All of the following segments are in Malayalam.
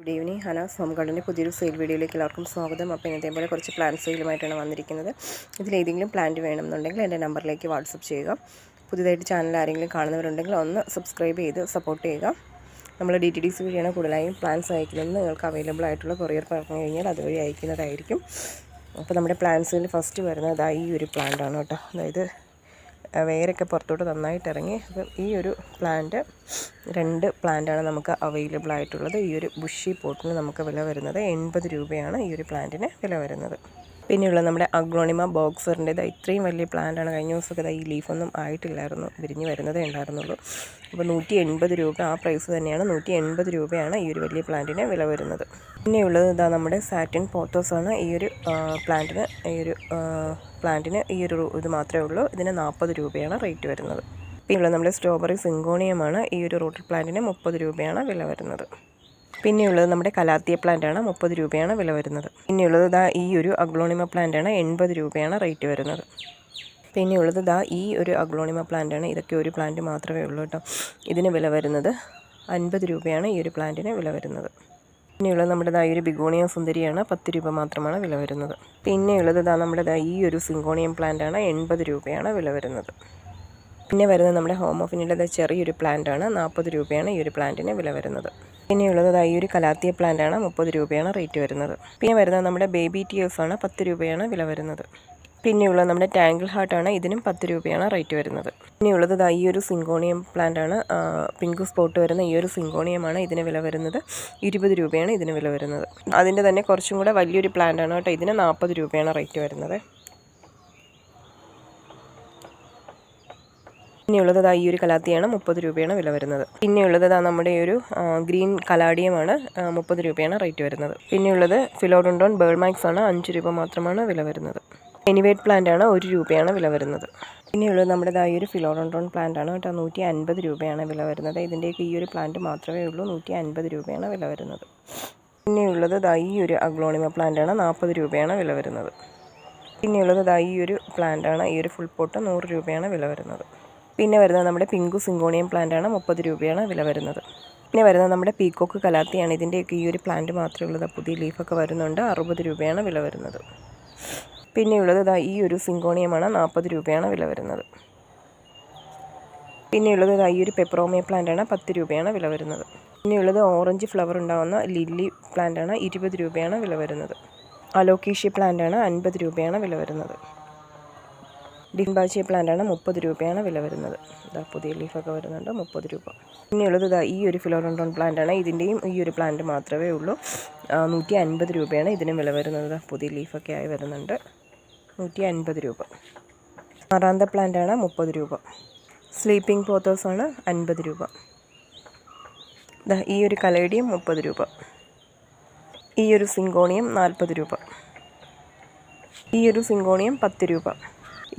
Good evening. ഹനാസ് ഹോം ഗാർഡൻ്റെ പുതിയൊരു സെയിൽ വീഡിയോയിലേക്ക് എല്ലാവർക്കും സ്വാഗതം. അപ്പോൾ ഇതേപോലെ കുറച്ച് പ്ലാന്റ് സെയിലുമായിട്ടാണ് വന്നിരിക്കുന്നത്. ഇതിലേതെങ്കിലും പ്ലാന്റ് വേണമെന്നുണ്ടെങ്കിൽ എൻ്റെ നമ്പറിലേക്ക് വാട്സപ്പ് ചെയ്യുക. പുതിയതായിട്ട് ചാനൽ ആരെങ്കിലും കാണുന്നവരുണ്ടെങ്കിൽ ഒന്ന് സബ്സ്ക്രൈബ് ചെയ്ത് സപ്പോർട്ട് ചെയ്യുക. നമ്മൾ DTDC വഴിയാണ് കൂടുതലായും പ്ലാന്റ്സ് അയക്കുന്നത്. നിങ്ങൾക്ക് അവൈലബിൾ ആയിട്ടുള്ള കൊറിയർ പറഞ്ഞു കഴിഞ്ഞാൽ അതുവഴി അയക്കുന്നതായിരിക്കും. അപ്പോൾ നമ്മുടെ പ്ലാന്റ്സിൽ ഫസ്റ്റ് വരുന്നത് ഈ ഒരു പ്ലാന്റ് ആണ് കേട്ടോ. അതായത് വേരൊക്കെ പുറത്തോട്ട് നന്നായിട്ട് ഇറങ്ങി. അപ്പം ഈ ഒരു പ്ലാന്റ് 2 പ്ലാന്റാണ് നമുക്ക് അവൈലബിൾ ആയിട്ടുള്ളത്. ഈ ഒരു ബുഷി പോട്ടിന് നമുക്ക് വില വരുന്നത് 80 രൂപയാണ് ഈ ഒരു പ്ലാന്റിന് വില വരുന്നത്. പിന്നെയുള്ള നമ്മുടെ അഗ്ലോണിമ ബോക്സറിൻ്റെ ഇത്രയും വലിയ പ്ലാന്റാണ്. കഴിഞ്ഞ ദിവസമൊക്കെ ഈ ലീഫൊന്നും ആയിട്ടില്ലായിരുന്നു, വിരിഞ്ഞ് വരുന്നതേ ഉണ്ടായിരുന്നുള്ളൂ. അപ്പോൾ 180 രൂപ ആ പ്രൈസ് തന്നെയാണ്. 180 രൂപയാണ് ഈ ഒരു വലിയ പ്ലാന്റിന് വില വരുന്നത്. പിന്നെയുള്ളത് നമ്മുടെ സാറ്റിൻ പോത്തോസാണ്. ഈ ഒരു പ്ലാന്റിന് ഈ ഒരു ഇത് മാത്രമേ ഉള്ളൂ. ഇതിന് 40 രൂപയാണ് റേറ്റ് വരുന്നത്. പിന്നെയുള്ള നമ്മുടെ സ്ട്രോബെറി സിങ്കോണിയമാണ്. ഈ ഒരു റൂട്ടഡ് പ്ലാന്റിന് 30 രൂപയാണ് വില വരുന്നത്. പിന്നെയുള്ളത് നമ്മുടെ കലാത്തിയ പ്ലാന്റാണ്. 30 രൂപയാണ് വില വരുന്നത്. പിന്നെയുള്ളത് ഈ ഒരു അഗ്ലോണിമ പ്ലാന്റാണ്. 80 രൂപയാണ് റേറ്റ് വരുന്നത്. പിന്നെയുള്ളത് ഈ ഒരു അഗ്ലോണിമ പ്ലാന്റാണ്. ഇതൊക്കെ ഒരു പ്ലാന്റ് മാത്രമേ ഉള്ളൂ കേട്ടോ. ഇതിന് വില വരുന്നത് 50 രൂപയാണ് ഈ ഒരു പ്ലാന്റിന് വില വരുന്നത്. പിന്നെയുള്ളത് നമ്മുടെ ഈ ഒരു ബിഗോണിയ സുന്ദരിയാണ്. 10 രൂപ മാത്രമാണ് വില വരുന്നത്. പിന്നെയുള്ളത് നമ്മുടെ ഈ ഒരു സിങ്കോണിയം പ്ലാന്റാണ്. 80 രൂപയാണ് വില വരുന്നത്. പിന്നെ വരുന്നത് നമ്മുടെ ഹോം ഓഫിനിൻ്റെ ചെറിയൊരു പ്ലാന്റാണ്. 40 രൂപയാണ് ഈ ഒരു പ്ലാന്റിന് വില വരുന്നത്. പിന്നെയുള്ളത് ഈ ഒരു കലാത്തിയ പ്ലാന്റാണ്. 30 രൂപയാണ് റേറ്റ് വരുന്നത്. പിന്നെ വരുന്നത് നമ്മുടെ ബേബി ടിയേഴ്സ് ആണ്. 10 രൂപയാണ് വില വരുന്നത്. പിന്നെയുള്ളത് നമ്മുടെ ടാങ്കിൾ ഹാർട്ടാണ്. ഇതിനും 10 രൂപയാണ് റേറ്റ് വരുന്നത്. പിന്നെയുള്ളത് ഈ ഒരു സിങ്കോണിയം പ്ലാന്റാണ്. പിങ്ക് സ്പോട്ട് വരുന്ന ഈ ഒരു സിങ്കോണിയമാണ്. ഇതിന് വില വരുന്നത് 20 രൂപയാണ് ഇതിന് വില വരുന്നത്. അതിൻ്റെ തന്നെ കുറച്ചും കൂടെ വലിയൊരു പ്ലാന്റാണ് കേട്ടോ. ഇതിന് 40 രൂപയാണ് റേറ്റ് വരുന്നത്. പിന്നെയുള്ളത് ഈ ഒരു കലാത്തിയാണ്. 30 രൂപയാണ് വില വരുന്നത്. പിന്നെയുള്ളത് നമ്മുടെ ഒരു ഗ്രീൻ കലാഡിയമാണ്. 30 രൂപയാണ് റേറ്റ് വരുന്നത്. പിന്നെയുള്ളത് ഫിലോഡോണ്ടോൺ ബേൾമാക്സ് ആണ്. 5 രൂപ മാത്രമാണ് വില വരുന്നത്. എനിവേറ്റ് പ്ലാന്റ് ആണ്. 1 രൂപയാണ് വില വരുന്നത്. പിന്നെയുള്ളത് നമ്മുടെ ഈ ഒരു ഫിലോഡോണ്ടോൺ പ്ലാന്റ് ആണ് കേട്ടോ. 150 രൂപയാണ് വില വരുന്നത്. ഇതിൻ്റെയൊക്കെ ഈ ഒരു പ്ലാന്റ് മാത്രമേ ഉള്ളൂ. 150 രൂപയാണ് വില വരുന്നത്. പിന്നെയുള്ളത് ഈ ഒരു അഗ്ലോണിമ പ്ലാന്റ് ആണ്. 40 രൂപയാണ് വില വരുന്നത്. പിന്നെയുള്ളത് ഈ ഒരു പ്ലാന്റ് ആണ്. ഈ ഒരു ഫുൾ പോട്ട് 100 രൂപയാണ് വില വരുന്നത്. പിന്നെ വരുന്നത് നമ്മുടെ പിങ്കു സിങ്കോണിയം പ്ലാന്റാണ്. 30 രൂപയാണ് വില വരുന്നത്. പിന്നെ വരുന്നത് നമ്മുടെ പീക്കോക്ക് കലാത്തിയാണ്. ഇതിൻ്റെയൊക്കെ ഈ ഒരു പ്ലാന്റ് മാത്രമേ ഉള്ളത്. പുതിയ ലീഫൊക്കെ വരുന്നുണ്ട്. 60 രൂപയാണ് വില വരുന്നത്. പിന്നെയുള്ളത് ഈ ഒരു സിങ്കോണിയമാണ്. 40 രൂപയാണ് വില വരുന്നത്. പിന്നെയുള്ളത് ഈ ഒരു പെപ്പറോമിയ പ്ലാന്റാണ്. 10 രൂപയാണ് വില വരുന്നത്. പിന്നെയുള്ളത് ഓറഞ്ച് ഫ്ലവർ ഉണ്ടാകുന്ന ലില്ലി പ്ലാന്റാണ്. 20 രൂപയാണ് വില വരുന്നത്. അലോക്കേഷ്യ പ്ലാന്റാണ്. 50 രൂപയാണ് വില വരുന്നത്. ഡിംബാച്ചിയ പ്ലാന്റാണ്. 30 രൂപയാണ് വില വരുന്നത്. പുതിയ ലീഫൊക്കെ വരുന്നുണ്ട്. 30 രൂപ. പിന്നെയുള്ളത് ഈ ഒരു ഫിലോഡോണ്ടോൺ പ്ലാന്റാണ്. ഇതിൻ്റെയും ഈ ഒരു പ്ലാന്റ് മാത്രമേ ഉള്ളൂ. 150 രൂപയാണ് ഇതിന് വില വരുന്നത്. പുതിയ ലീഫൊക്കെ ആയി വരുന്നുണ്ട്. 150 രൂപ. മറാന്ത പ്ലാന്റാണ്. 30 രൂപ. സ്ലീപ്പിംഗ് പോത്തോസാണ്. 50 രൂപ. ഈ ഒരു കലേഡിയം 30 രൂപ. ഈ ഒരു സിങ്കോണിയം 40 രൂപ. ഈ ഒരു സിങ്കോണിയം 10 രൂപ.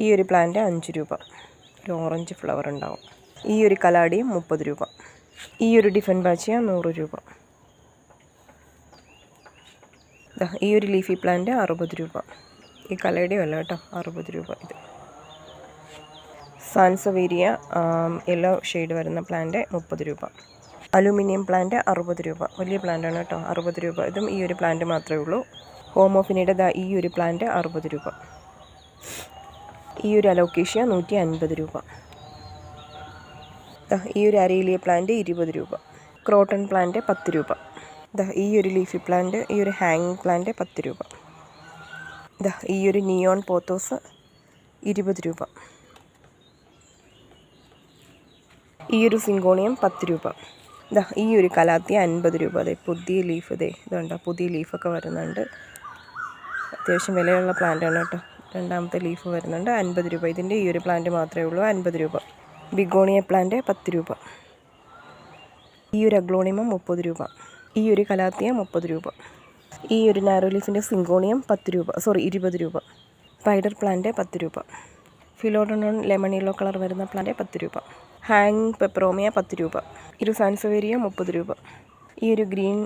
ഈ ഒരു പ്ലാന്റ് 5 രൂപ. ഒരു ഓറഞ്ച് ഫ്ലവർ ഉണ്ടാവും. ഈ ഒരു കലാഡിയും 30 രൂപ. ഈ ഒരു ഡിഫൻബാച്ചിയ 100 രൂപ. ഈ ഒരു ലീഫി പ്ലാന്റ് 60 രൂപ. ഈ കലാഡിയം അല്ല കേട്ടോ, 60 രൂപ. ഇത് സാൻസവേരിയ യെല്ലോ ഷെയ്ഡ് വരുന്ന പ്ലാന്റ് 30 രൂപ. അലൂമിനിയം പ്ലാന്റ് 60 രൂപ. വലിയ പ്ലാന്റാണ് കേട്ടോ. 60 രൂപ. ഇതും ഈ ഒരു പ്ലാന്റ് മാത്രമേ ഉള്ളൂ. ഹോമോഫിനിയുടെ ഈ ഒരു പ്ലാന്റ് 60 രൂപ. ഈ ഒരു അലോക്കേഷ്യ 150 രൂപ. ഈ ഒരു അരേലിയ പ്ലാന്റ് 20 രൂപ. ക്രോട്ടൺ പ്ലാന്റ് 10 രൂപ. ഈ ഒരു ലീഫി പ്ലാന്റ്, ഈ ഒരു ഹാങ്ങിങ് പ്ലാന്റ് 10 രൂപ. ഈ ഒരു നിയോൺ പോത്തോസ് 20 രൂപ. ഈ ഒരു സിങ്കോണിയം 10 രൂപ. ഈ ഒരു കലാത്തിയ 50 രൂപ. പുതിയ ലീഫ് ഇതുണ്ടോ, പുതിയ ലീഫൊക്കെ വരുന്നുണ്ട്. അത്യാവശ്യം വിലയുള്ള പ്ലാന്റാണ് കേട്ടോ. രണ്ടാമത്തെ ലീഫ് വരുന്നുണ്ട്. 50 രൂപ. ഇതിൻ്റെ ഈ ഒരു പ്ലാന്റ് മാത്രമേ ഉള്ളൂ. 50 രൂപ. ബിഗോണിയ പ്ലാന്റ് 10 രൂപ. ഈ ഒരു അഗ്ലോണിമം 30 രൂപ. ഈ ഒരു കലാത്തിയ 30 രൂപ. ഈ ഒരു നാരോ ലീഫിൻ്റെ സിങ്കോണിയം 20 രൂപ. സ്പൈഡർ പ്ലാന്റ് 10 രൂപ. ഫിലോഡോണ്ടോൺ ലെമൺ യെല്ലോ കളർ വരുന്ന പ്ലാന്റ് 10 രൂപ. ഹാങ്ങിങ് പെപ്പറോമിയ 10 രൂപ. ഈ ഒരു സാൻസവേരിയ 30 രൂപ. ഈ ഒരു ഗ്രീൻ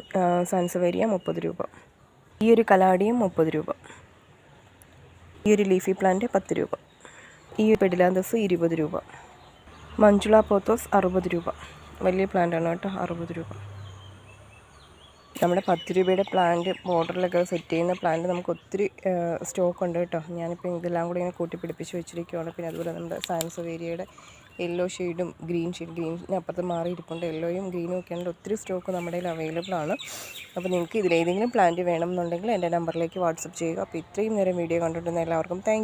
സാൻസവേരിയ 30 രൂപ. ഈ ഒരു കലാഡിയം 30 രൂപ. ഈ ഒരു ലീഫി പ്ലാന്റ് 10 രൂപ. ഈ ഒരു പെഡിലാന്തസ് 20 രൂപ. മഞ്ജുള പോത്തോസ് 60 രൂപ. വലിയ പ്ലാന്റാണ് കേട്ടോ. 60 രൂപ. നമ്മുടെ 10 രൂപയുടെ പ്ലാന്റ് ബോർഡറിലൊക്കെ സെറ്റ് ചെയ്യുന്ന പ്ലാന്റ് നമുക്ക് ഒത്തിരി സ്റ്റോക്ക് ഉണ്ട് കേട്ടോ. ഞാനിപ്പോൾ ഇതെല്ലാം കൂടി ഇങ്ങനെ കൂട്ടി പിടിപ്പിച്ച് വെച്ചിരിക്കുകയാണ്. പിന്നെ അതുപോലെ നമ്മുടെ സാൻസവേരിയയുടെ യെല്ലോ ഷെയ്ഡും ഗ്രീനപ്പുറത്ത് മാറിയിരിപ്പുണ്ട്. യെല്ലോയും ഗ്രീനും ഒക്കെ ആണെങ്കിൽ ഒത്തിരി സ്റ്റോക്ക് നമ്മുടെ കയ്യിൽ അവൈലബിൾ ആണ്. അപ്പോൾ നിങ്ങൾക്ക് ഇതിലേതെങ്കിലും പ്ലാന്റ് വേണമെന്നുണ്ടെങ്കിൽ എൻ്റെ നമ്പറിലേക്ക് വാട്സപ്പ് ചെയ്യുക. അപ്പോൾ ഇത്രയും നേരം വീഡിയോ കണ്ടിട്ടുണ്ടെങ്കിൽ എല്ലാവർക്കും താങ്ക്